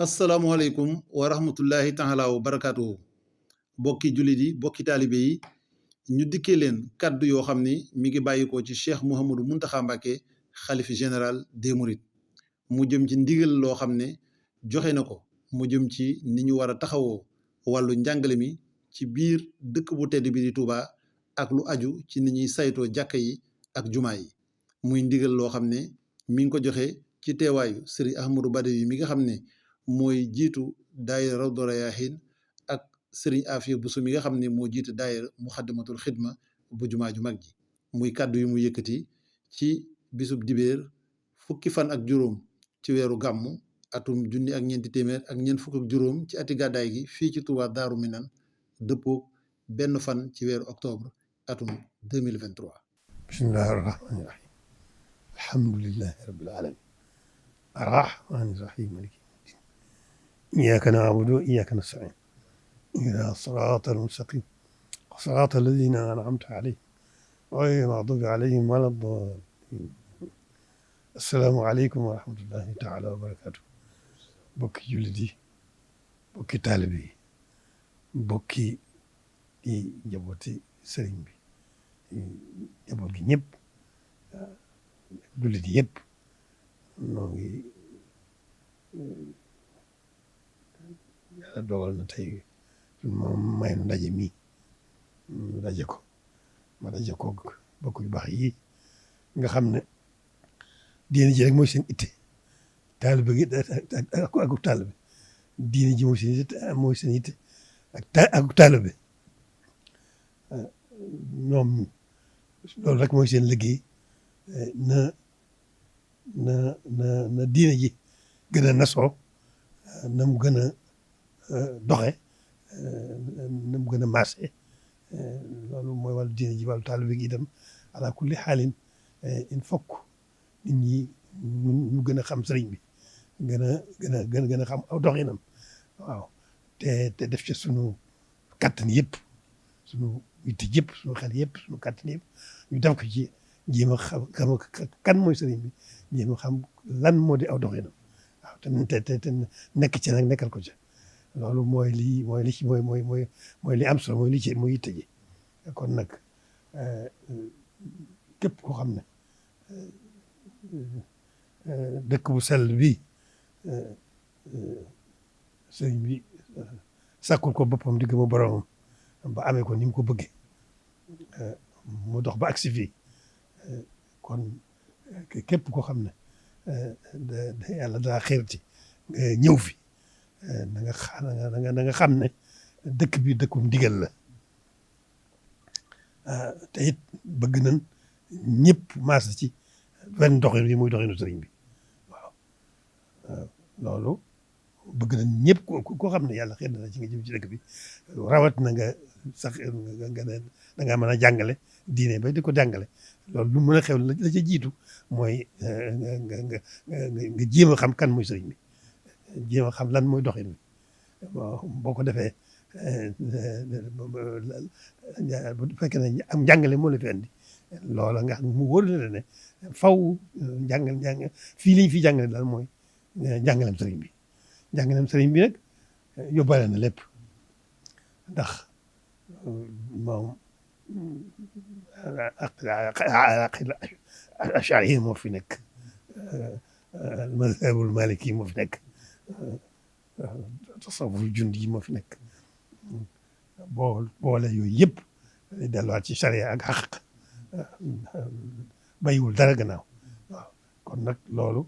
asalaamualeykum wa rahmatullahi taala wa barakaatuhu bokki jullit yi bokki taalibe yi ñu dikkee leen kàddu yoo xam ni mi ngi bàyyikoo ci cheikh Mouhamadou Mountakha Mbacké xalifi général des mourides mu jëm ci ndigal loo xam ne joxe na ko mu jëm ci ni ñu war a taxawoo wàllu njàngale mi ci biir dëkk bu tedd bi di Touba ak lu aju ci ni ñuy saytoo jàkka yi ak jumaa yi muy ndigal loo xam ne mi ngi ko joxe ci teewaayu Serigne Ahmadou Badawi mi nga xam ne mooy jiitu daayira Rawdu Rayaahiin ak Serigne Afia Bousso mi nga xam ne moo jiitu daayira Muxaddamatul Xidma bu jumaa ju mag ji muy kàddu yu mu yëkkati ci bisub dibéer fukki fan ak juróom ci weeru gàmmu atum junni ak ñeenti téeméer ak ñeent fukk ak juróom ci ati gàddaay gi fii ci Touba Daaru Minan dëppoo benn fan ci weeru octobre atum 2023. bismillahi rahmaani rahim alhamdulillahi rabbil alamin arrahmaani rahim maliki iyyaka na'budu wa iyyaka nasta'in ihdina siraatal mustaqiim siraatal laziina an'amta alayhim ghayril maghduubi alayhim wa lad-daalliin assalaamu aleykum wa rahmatullahi taala wa barakaatu bokki jullit yi bokki taalibe yi bokki di njabooti sëriñ bi njaboot gi ñëpp jullit yëpp noo ngi yàlla dogal na tey moom may nu ndaje mi ñu daje ko ma daje ko bokk yu baax yi nga xam ne diine ji rek mooy seen itte taalibe gi ak taalibe diine ji mooy seen itte ak taalibe ñoom loolu rek mooy seen liggéey na diine ji gën a nasoo na mu gën a doxe na mu gën a marché loolu mooy wàllu diine ji wàllu taalibe gi itam ala kulli xaalin il faut nit ñi ñu gën a xam sëriñ bi gën a xam aw doxinam waaw te def ci sunu kattan yëpp sunu yitte yëpp sunu xel yëpp sunu kattan yëpp ñu def ko ci jéem a xam kan mooy sëriñ bi jéem a xam lan moo di aw doxinam waaw te nekk ci nag nekkal ko ci loolu mooy li am solo mooy yitte ji kon nag képp koo xam ne dëkk bu sell bi sëriñ bi sàkkul ko boppam digg mu boromam ba amee ko ni mu ko bëggee mu dox ba agsi fii kon képp koo xam ne yàlla daa xeerti nga ñëw fi na nga xam ne dëkk bi dëkkum ndigal la te it bëgg nañ ñëpp maas ci benn doxin bi muy doxinu sëriñ bi waaw loolu bëgg nañ ñëpp koo xam ne yàlla xëy na ci nga jëm ci dëkk bi rawat na nga sax nga ne da ngaa mën a jàngale diine ba di ko jàngale loolu lu mën a xew la ca jiitu mooy nga jéem a xam kan mooy sëriñ bi jéem a xam lan mooy doxin bi boo ko defee bu fekkee ne am njàngale moo la fi andi loola nga xam mu wóor na ne faw fii li ñu fi jàngale daal mooy njàngalem sëriñ bi njàngalem sëriñ bi nag yóbbaale na lépp ndax moom ashari moo fi nekk mazhabul maliki moo fi nekk tasawuf jundi yi moo fi nekk boole yooyu yëpp delluwaat ci charia ak xaq bàyyiwul dara gannaaw waaw kon nag loolu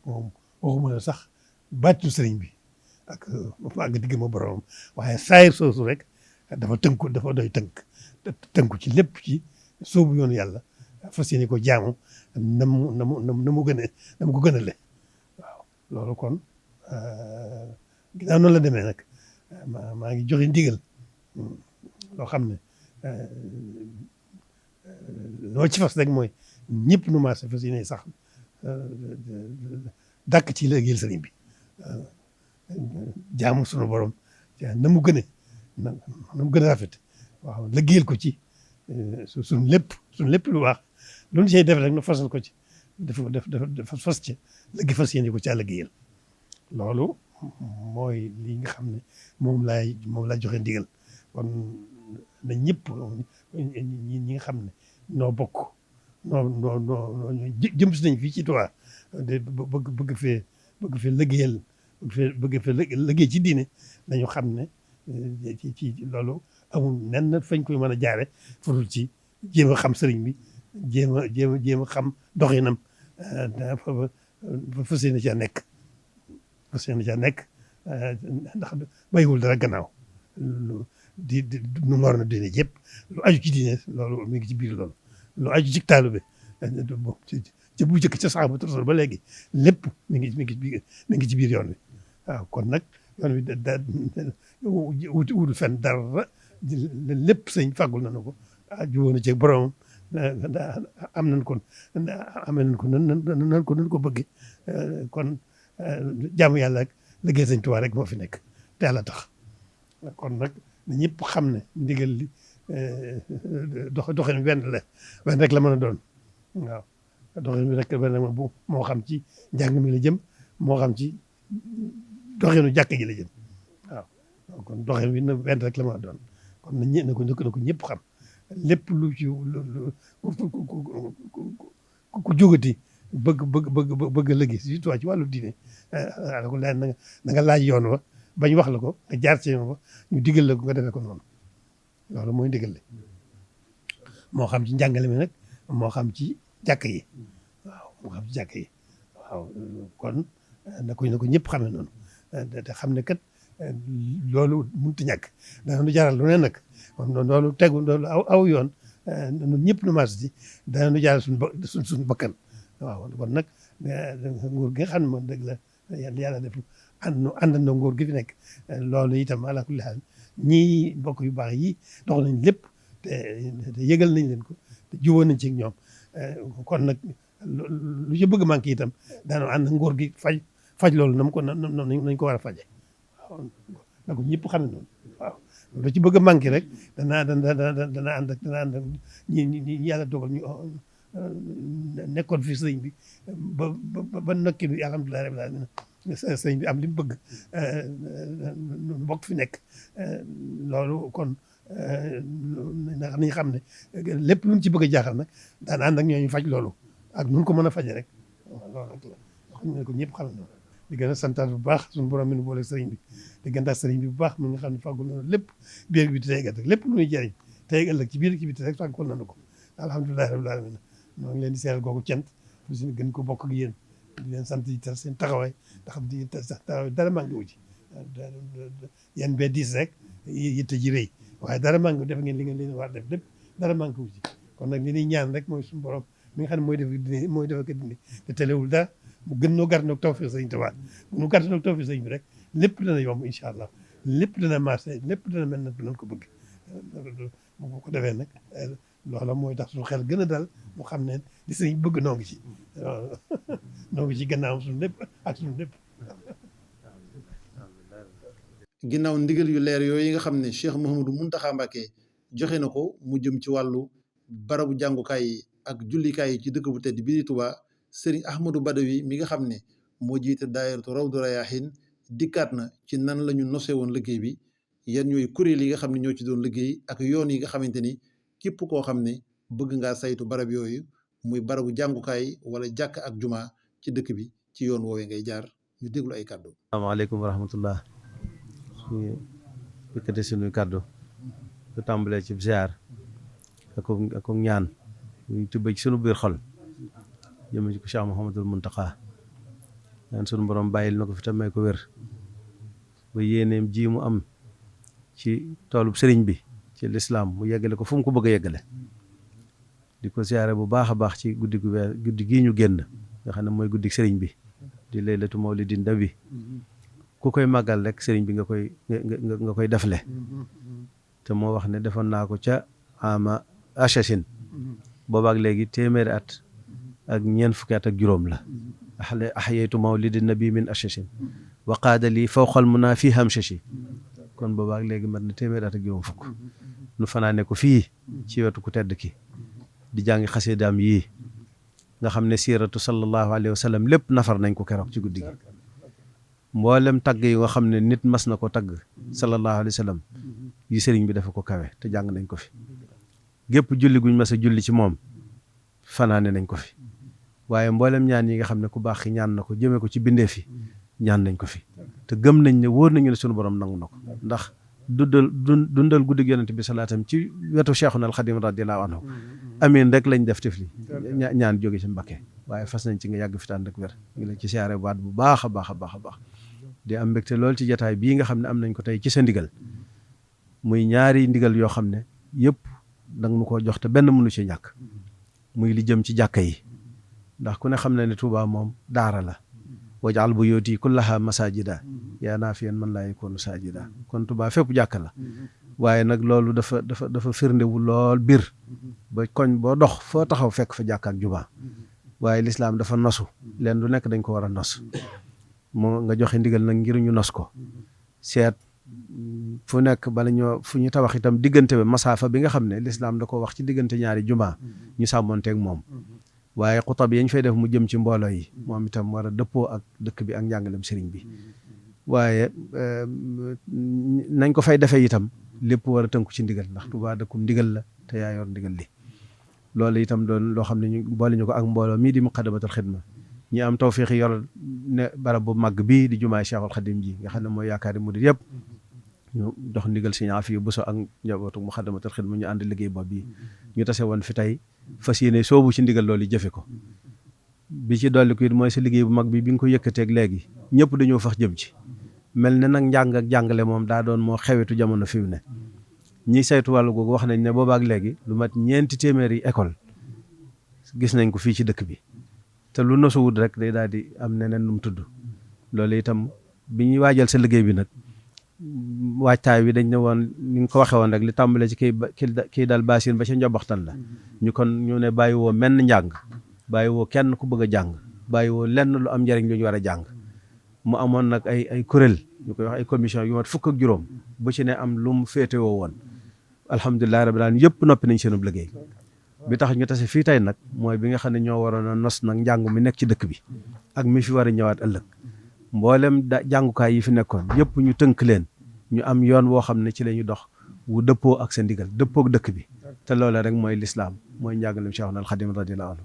moom waxuma la sax bàccu sëriñ bi ak digg ma boromam waaye saayir soosu rek dafa doy tënku ci lépp ci soobu yoonu yàlla fas yéene ko jaamu na mu ko gën a le waaw loolu kon ginnaaw noonu la demee nag maa ngi joxe ndigal loo xam ne loo ci fas rek mooy ñëpp nu maase fas yéene sax dàkk ci liggéeyal sëriñ bi jaamu sunu borom na mu gën a rafet waaw liggéeyal ko ci suñ lépp lu baax lu ñu cay def rek nu fasal ko ci dafa fas ci fas yéene ko ci liggéeyal loolu mooy li nga xam ne moom laay joxe ndigal kon na ñëpp ñi nga xam ne noo bokk noo jëm si nañ fii ci Tuubaa de bëgg fee liggéeyal bëgg fee liggéey ci diine nañu xam ne ci loolu amul nen fañ koy mën a jaare fudul ci jéem a xam sëriñ bi jéem a xam doxinam fas yéene ca nekk ndax bàyyiwul dara gannaaw nu ngor na diine yëpp lu aju ci diine loolu mi ngi ci biir loolu lu aju ci taalibe ci bu njëkk ca saxaabatu rasul ba léegi lépp mi ngi ci biir yoon wi waaw kon nag yoon wi wutul fenn dara lépp sëñ fàggul nañu ko jubóo na ci boromam am nañ ko nan ko bëgge kon jaamu yàlla ak liggéey sëñ Tuubaa rek moo fi nekk te yàlla tax kon nag na ñëpp xam ne ndigal li doxin wenn rek la mën a doon waaw doxin bi rek benn bu moo xam ci njàng mi la jëm moo xam ci doxinu jàkk ji la jëm waaw kon doxin bi wenn rek la mën a doon kon na ko ñëpp xam lépp lu ci ku jógati bëgg liggéey surtout ci wàllu diine ko laaj na nga laaj yoon wa bañ wax la ko nga jaar ci yoon wa ñu digal la ko nga defee ko noonu loolu mooy ndigal li moo xam ci njàngale mi nag moo xam ci jàkk yi waaw kon na ko ñëpp xamee noonu te xam ne kat loolu mënut a ñàkk danañu jaral lu ne nag loolu loolu aw yoon ñun ñëpp nu maas ci danañu jaral suñu bakkan waaw kon nag nguur gi nga xam ne moom dëgg la yàlla def àndandoo nguur gi fi nekk loolu itam ala kulli haal ñii mbokk yu baax yi dox nañ lépp te yëgal nañ leen ko te jubóo nañ ci ñoom kon nag lu ci bëgg manqué itam daanoo ànd nguur gi faj loolu nañ ko war a faje waaw na ko ñëpp xam ne noonu waaw lu ci bëgg a manqué rek dana ànd ak ñi yàlla dogal ñu nekkoon fi sëñ bi ba nokki bi alhamdulilah rabbil alamin sëñ bi am li mu bëgg bokk fi nekk loolu kon nañ xam ne lépp luñ ci bëgg a jaaxal nag daan ànd ak ñooñu faj loolu ak nun ko mën a faje rek loolu rek la xam ne ko ñëpp xam ne di gën a santaat bu baax suñu borom mi nu boole sëriñ bi di gën a sëriñ bi bu baax mi nga xam ne fàggul na lépp biir bi tey ëllëg lépp lu ñuy jëriñ tey ëllëg ci biir ci biti rek fàggul nañu ko alhamdulilah rabbil alamin ñoo ngi leen di seeral googu cant fu si gën ko bokk ak yéen di leen sant yi seen taxawaay ndax di taxawaay dara manqué wu ci yéen bee diis rek yitte ji rëy waaye dara manqué wu def ngeen li ngeen leen war def lépp dara manqué wu ci kon nag li ñuy ñaan rek mooy suñu borom mi nga xam ne mooy def ak dindi te telewul dara mu gën noo gàtt nag tawfiq sëñ Tuubaa bu nu gàtt nag tawfiq sëñ bi rek lépp dana yomb incha allah lépp dana marché lépp dana mel na dinañ ko bëgg bu ko defee nag loola mooy tax suñu xel gën a dal mu xam ne li sëñ bëgg noo ngi ci noo ngi ci gannaawam suñu lépp ak suñu lépp. ginnaaw ndigal yu leer yooyu nga xam ne Cheikh Mouhamadou Mountakha Mbacké joxe na ko mu jëm ci wàllu barabu jàngukaay yi ak jullikaay yi ci dëkk bu tedd bii di Touba Serigne Ahmadou Badawi mi nga xam ne moo jiite daayiratu Rawdu Rayaahin dikkaat na ci nan la ñu nosee woon liggéey bi yan ñooy kuréel yi nga xam ne ñoo ci doon liggéey ak yoon yi nga xamante ni képp koo xam ne bëgg ngaa saytu barab yooyu muy barabu jàngukaay wala jàkk ak juma ci dëkk bi ci yoon woowee ngay jaar ñu déglu ay kàddu. asalaamaaleykum wa rahmatullah suñu yëkkate suñuy kàddu su tàmbalee ci ziar ak ñaan ñu tibbee ci sunu biir xol jëm ci ko Cheikh Mouhamadul Mountakha ñaan sunu borom bàyyil na ko fi tamay ko wér ba yéeneem ji mu am ci toolub sëriñ bi ci lislaam mu yeggale ko fu mu ko bëgg a yeggale di ko ziare bu baax a baax ci guddi gii ñu génn nga xam ne mooy guddi sëriñ bi di laylatu mawlidin nabi ku koy màggal rek sëriñ bi nga koy defle te moo wax ne defoon naa ko ca ama achachin boobaak léegi téeméeri at ak ñeent fukki at ak juróom la ahyaytu mawlidin nabi min achachin wa qaada lii fawqal munaa fii hamchachi kon boobaak léegi mat na téeméeri at ak juróom fukk nu fanaane ko fii ci wetu ku tedd ki di jàngi xasidaam yii nga xam ne siiratu sallallahu alayhi wa sallam lépp nafar nañ ko keroog ci guddi gi mboolem tagg yi nga xam ne nit mas na ko tagg sallallahu alayhi wa sallam yi sëriñ bi dafa ko kawe te jàng nañ ko fi gépp julli guñ mas a julli ci moom fanaane nañ ko fi waaye mboolem ñaan yi nga xam ne ku baax ñaan na ko jëmee ko ci bindeef yi ñaan nañ ko fi te gëm nañ ne wóor nañu ne sunu borom nangu na ko ndax dundal guddig yonent bi salaatam ci wetu Cheikhuna al Xadim radiyallahu anhu amiin rek lañ def tifli ñaan jóge ci Mbakke waaye fas nañ ci nga yàgg fi tànn ak wér ngi la ci siyaare baat bu baax a baax a baax a baax di am mbégte lool ci jataay bii nga xam ne am nañ ko tey ci sa ndigal muy ñaari ndigal yoo xam ne yëpp danga nu koo jox te benn mënu ci ñàkk muy li jëm ci jàkka yi ndax ku ne xam na ne Touba moom daara la wajal buyuti kullaha masajida yaa naafiyan man laa yakoonu sajida kon Touba fépp jàkka la waaye nag loolu dafa firndewu lool biir ba koñ boo dox foo taxaw fekk fa jàkka ak jumaa waaye lislaam dafa nosu leen lu nekk dañ ko war a nos moo nga joxe ndigal nag ngir ñu nos ko seet fu nekk bala ñoo fu ñu tabax itam diggante ba masaafa bi nga xam ne lislaam da ko wax ci diggante ñaari jumaa ñu sàmmonteeg moom waaye xutab yañ fay def mu jëm ci mbooloo yi moom itam war a dëppoo ak dëkk bi ak njàngalem sëriñ bi waaye nañ ko fay defee itam lépp war a tënku ci ndigal ndax Tuubaa dëkkum ndigal la te yaa yor ndigal li loolu itam doon loo xam ne ñu boole ñu ko ak mbooloo mii di Muqaddamatul Xidma ñi am tawfiix yor ne barab bu màgg bii di jumaay Cheikhul Xadim ji nga xam ne mooy yaakaari murid yëpp ñu jox ndigal Sëriñ Afiya Buso ak njabootu Muqaddamatul Xidma ñu ànd liggéey boobu bii ñu tase woon fi tey fas yéene soobu ci ndigal loolu jëfe ko bi ci dolli ko it mooy sa liggéey bu mag bi nga ko yëkkateeg léegi ñëpp dañoo fax jëm ci mel ne nag njàng ak jàngale moom daa doon moo xewetu jamono fi mu ne ñi saytu wàllu googu wax nañ ne boobaak léegi lu mat 4 téeméeri école gis nañ ko fii ci dëkk bi te lu nosuwut rek day daal di am neneen nu mu tudd loolu itam bi ñuy waajal sa liggéey bi nag waajtaay bi dañ ne woon ni nga ko waxee woon rek li tàmbale ci kii dal baasin ba ca njobaxtan la ñu ne bàyyi woo menn njàng bàyyi woo kenn ku bëgg a jàng bàyyi woo lenn lu am njariñ lu ñu war a jàng mu amoon nag ay kuréel ñu koy wax ay commission yu mat 1 ak juróom bu ci ne am lu mu féetewoo woon alhamdulilah rabbil alamin yëpp noppi nañ seenub liggéey bi tax ñu tase fii tey nag mooy bi nga xam ne ñoo waroon a nos nag njàng mi nekk ci dëkk bi ak mi fi war a ñëwaat ëllëg mboolem jàngukaay yi fi nekkoon yëpp ñu tënk leen ñu am yoon woo xam ne ci la ñu dox wu dëppoo ak sa ndigal dëppoo ak dëkk bi te loola rek mooy lislaam mooy njàngalem Cheikhul Khadim radiyallahu anhu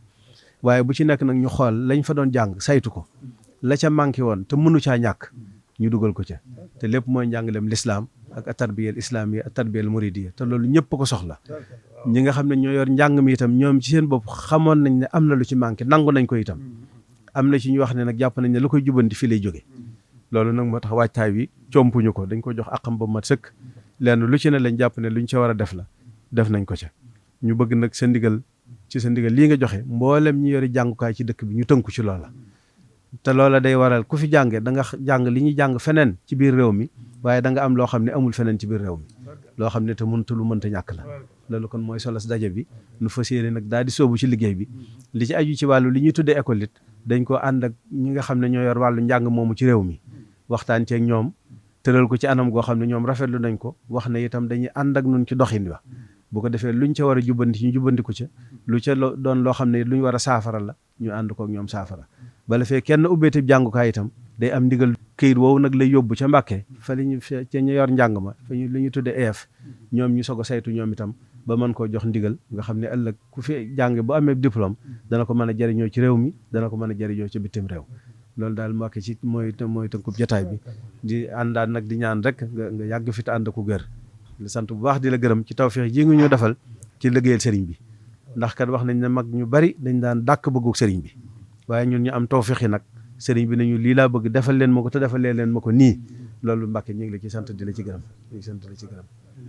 waaye bu ci nekk nag ñu xool lañ fa doon jàng saytu ko la ca manqué woon te mënu caa ñàkk ñu dugal ko ca te lépp mooy njàngalem lislaam ak atarbiyal islamiyya atarbiyal muridiyya te loolu ñëpp ko soxla ñi nga xam ne ñoo yor njàng mi itam ñoom ci seen bopp xamoon nañ ne am na lu ci manqué nangu nañ ko itam am na ci ñu wax ne nag jàpp nañ ne lu koy jubanti fii lay jóge loolu nag moo tax waajtaay wi compuñu ko dañ ko jox àqam ba mat sëkk lenn lu ci ne lañ jàpp ne luñ ca war a def la def nañ ko ca ñu bëgg nag sa ndigal lii nga joxe mboolem ñi yori jàngukaay ci dëkk bi ñu tënku ci loola te loola day waral ku fi jànge da nga jàng li ñuy jàng feneen ci biir réew mi waaye da nga am loo xam ne amul feneen ci biir réew mi loo xam ne te mënta lu mënta ñàkk la loolu kon mooy solos daje bi nu fas yéene nag daal di soobu ci liggéey bi li ci aju ci wàllu li ñuy tuddee école it dañ ko ànd ak ñi nga xam ne ñoo yor wàllu njàng moomu ci réew mi waxtaan ceeg ñoom tëral ko ci anam goo xam ne ñoom rafetlu nañ ko wax ne itam dañuy ànd ak nun ci doxin wa bu ko defee luñ ca war a jubbanti ñu jubbantiku ca lu ca doon loo xam ne luñ war a saafara la ñu ànd kook ñoom saafara bala fee kenn ubbeeti jàngukaay itam day am ndigal këyit woowu nag lay yóbbu ca Mbàkke fa li ñu ca ñu yor njàng ma fa ñu li ñu tuddee EF ñoom ñu soog a saytu ñoom itam ba mën koo jox ndigal nga xam ne ëllëg ku fi jàng bu amee diplôme dana ko mën a jëriñoo ci réew mi dana ko mën a jëriñoo ci bitim réew loolu daal Mbàkke ci mooy tënkub jotaay bi di àndaan nag di ñaan rek nga yàgg fi te ànd ko gër di sant bu baax di la gërëm ci tawfeex ji nga ñu defal ci liggéeyal sëriñ bi ndax kat wax nañ ne mag ñu bari dañ daan dàkk bëgguk sëriñ bi waaye ñun ñu am tawfeex yi nag sëriñ bi nañu lii laa bëgg defal leen ma ko te defalee leen ma ko nii loolu Mbàkke ñu ngi la ci sant di la ci gërëm